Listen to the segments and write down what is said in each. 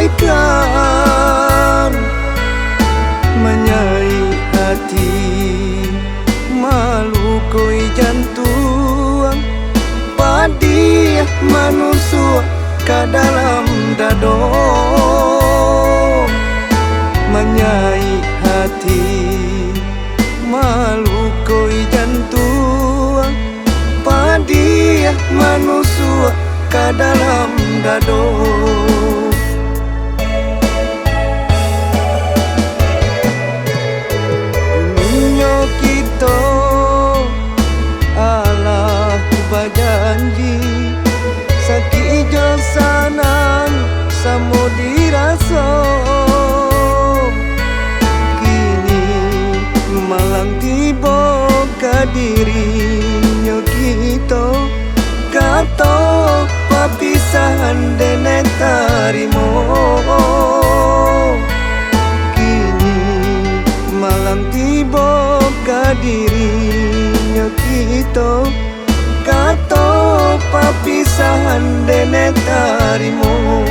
sampaikan, menyai hati malukoi jantung, padi manusia ke dalam dado, menyai hati malukoi jantung, padi manusia ke dalam dado. Dunia kita Allah berjanji, sakijo sanang samo dirasa, kini malang tiba ke dirinya kita, kata papisahan dene tarimo, kini malang tiba ke dirinya kita, kata papisahan dene tarimo.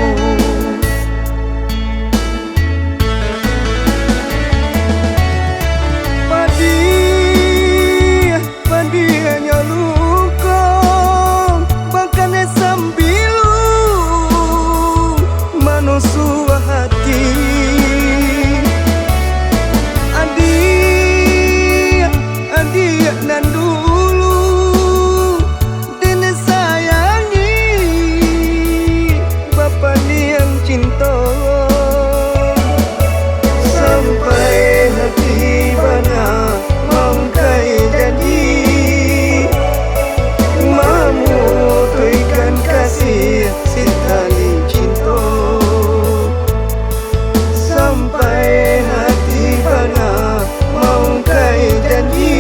Padi hanya luka, bahkan sambilu manusia hati. Adik nan dulu dene sayangi, Bapa ni yang cinta, sampai hati bana mangkai janji, memutuikan kasih si tali cinta, sampai hati bana mangkai janji,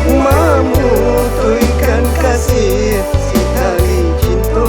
memutuikan kasih si tali cinta.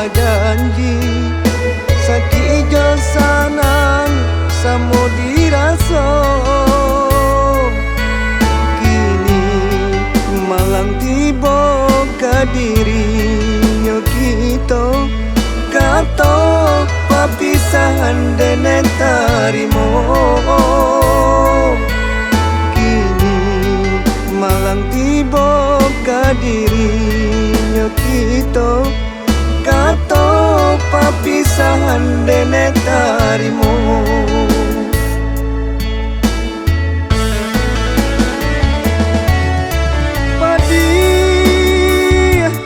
Janji sakijo sanang samo dirasa, kini malang tiba ke dirinya kita, kata papisahan dene tarimo, kini malang tiba ke dirinya kita, kata papisahan dene tarimo.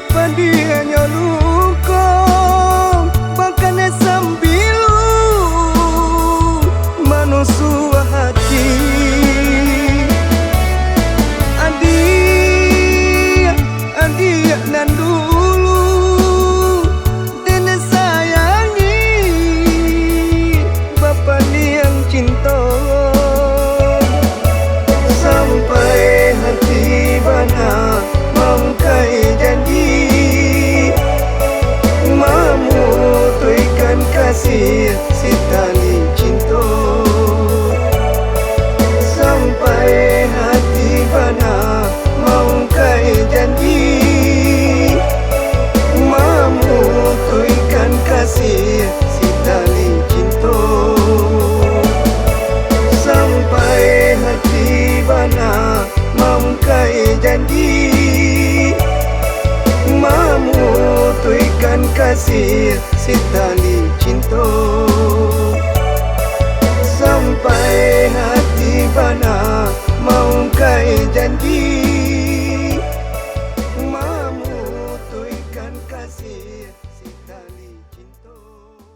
Padi hanya luka, bahkan sambilu manusia hati. Adik nan dulu dene sayangi, Bapa ni yang cinta, sampai hati bana mangkai janji, memutuikan kasih si tali cinta, sampai hati bana mangkai janji, memutuikan kasih si tali cinta, sampai hati bana mangkai janji, memutuikan kasih si tali cinta, sampai janji, memutuikan kasih.